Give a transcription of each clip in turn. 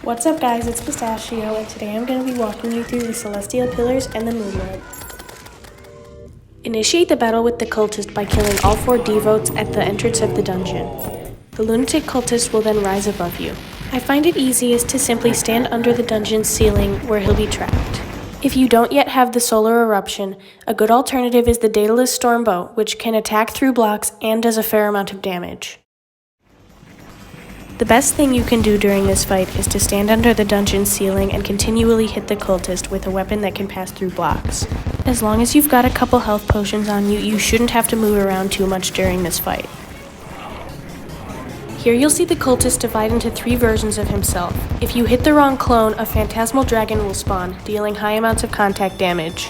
What's up guys, it's Pistachio, and today I'm going to be walking you through the Celestial Pillars and the Moon Lord. Initiate the battle with the cultist by killing all 4 devotes at the entrance of the dungeon. The lunatic cultist will then rise above you. I find it easiest to simply stand under the dungeon's ceiling where he'll be trapped. If you don't yet have the solar eruption, a good alternative is the Daedalus Stormbow, which can attack through blocks and does a fair amount of damage. The best thing you can do during this fight is to stand under the dungeon ceiling and continually hit the cultist with a weapon that can pass through blocks. As long as you've got a couple health potions on you, you shouldn't have to move around too much during this fight. Here you'll see the cultist divide into 3 versions of himself. If you hit the wrong clone, a phantasmal dragon will spawn, dealing high amounts of contact damage.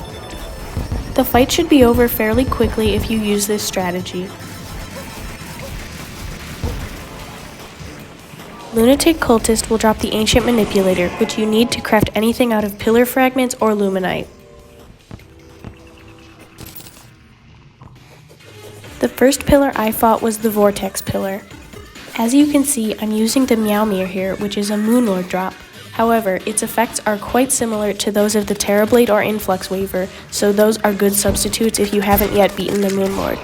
The fight should be over fairly quickly if you use this strategy. Lunatic Cultist will drop the Ancient Manipulator, which you need to craft anything out of pillar fragments or luminite. The first pillar I fought was the Vortex Pillar. As you can see, I'm using the Meowmere here, which is a Moon Lord drop. However, its effects are quite similar to those of the Terrablade or Influx Waver, so those are good substitutes if you haven't yet beaten the Moon Lord.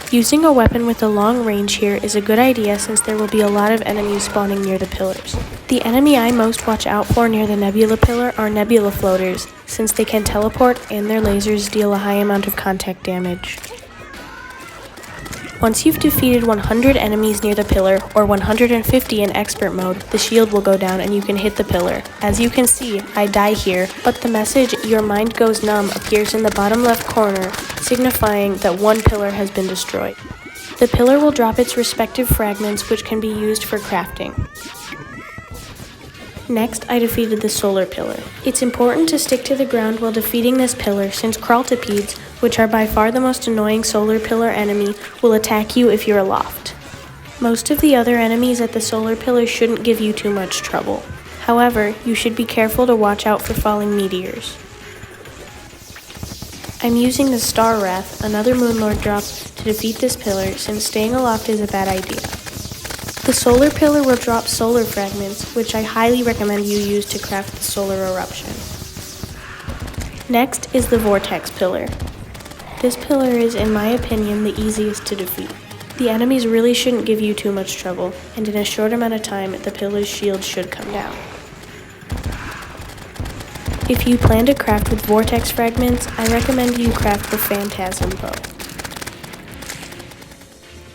Using a weapon with a long range here is a good idea since there will be a lot of enemies spawning near the pillars. The enemy I most watch out for near the Nebula Pillar are Nebula Floaters, since they can teleport and their lasers deal a high amount of contact damage. Once you've defeated 100 enemies near the pillar, or 150 in expert mode, the shield will go down and you can hit the pillar. As you can see, I die here, but the message "Your mind goes numb" appears in the bottom left corner, signifying that one pillar has been destroyed. The pillar will drop its respective fragments, which can be used for crafting. Next, I defeated the Solar Pillar. It's important to stick to the ground while defeating this pillar since Crawltipedes, which are by far the most annoying Solar Pillar enemy, will attack you if you're aloft. Most of the other enemies at the Solar Pillar shouldn't give you too much trouble. However, you should be careful to watch out for falling meteors. I'm using the Star Wrath, another Moon Lord drop, to defeat this pillar since staying aloft is a bad idea. The Solar Pillar will drop solar fragments, which I highly recommend you use to craft the Solar Eruption. Next is the Vortex Pillar. This pillar is, in my opinion, the easiest to defeat. The enemies really shouldn't give you too much trouble, and in a short amount of time, the pillar's shield should come down. If you plan to craft with Vortex Fragments, I recommend you craft the Phantasm Bow.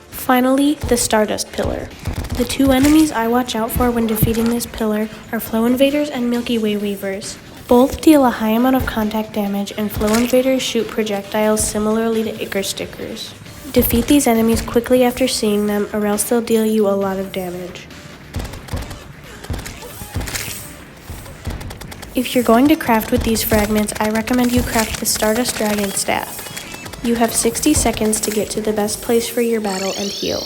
Finally, the Stardust Pillar. The 2 enemies I watch out for when defeating this pillar are Flow Invaders and Milky Way Weavers. Both deal a high amount of contact damage, and Flow Invaders shoot projectiles similarly to Ichor Stickers. Defeat these enemies quickly after seeing them, or else they'll deal you a lot of damage. If you're going to craft with these fragments, I recommend you craft the Stardust Dragon Staff. You have 60 seconds to get to the best place for your battle and heal.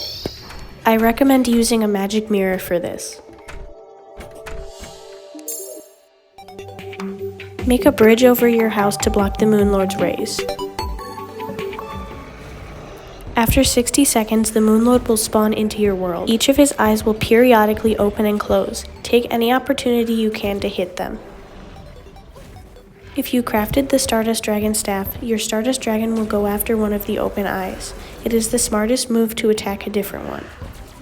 I recommend using a magic mirror for this. Make a bridge over your house to block the Moon Lord's rays. After 60 seconds, the Moon Lord will spawn into your world. Each of his eyes will periodically open and close. Take any opportunity you can to hit them. If you crafted the Stardust Dragon Staff, your Stardust Dragon will go after one of the open eyes. It is the smartest move to attack a different one.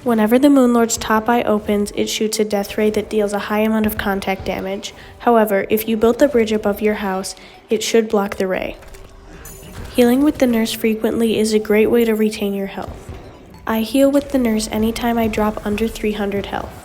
Whenever the Moon Lord's top eye opens, it shoots a death ray that deals a high amount of contact damage. However, if you built the bridge above your house, it should block the ray. Healing with the nurse frequently is a great way to retain your health. I heal with the nurse anytime I drop under 300 health.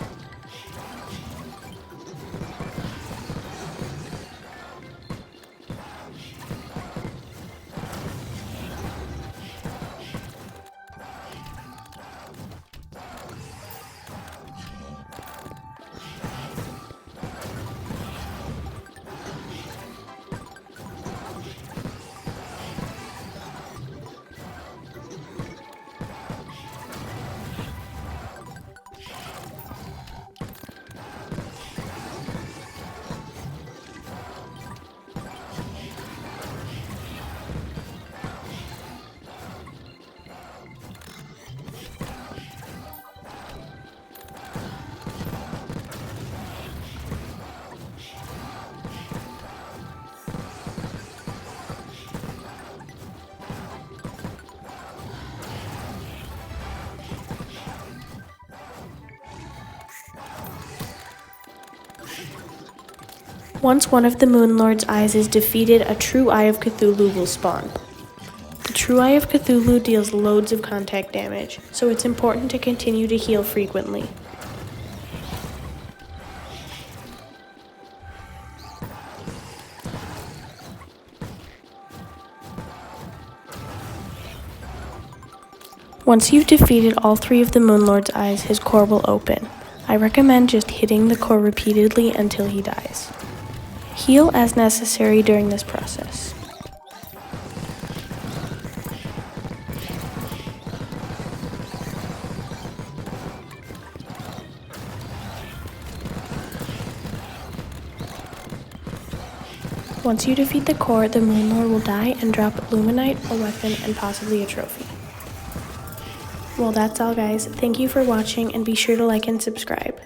Once one of the Moon Lord's eyes is defeated, a true Eye of Cthulhu will spawn. The true Eye of Cthulhu deals loads of contact damage, so it's important to continue to heal frequently. Once you've defeated all 3 of the Moon Lord's eyes, his core will open. I recommend just hitting the core repeatedly until he dies. Heal as necessary during this process. Once you defeat the core, the Moon Lord will die and drop Luminite, a weapon, and possibly a trophy. Well, that's all guys. Thank you for watching and be sure to like and subscribe.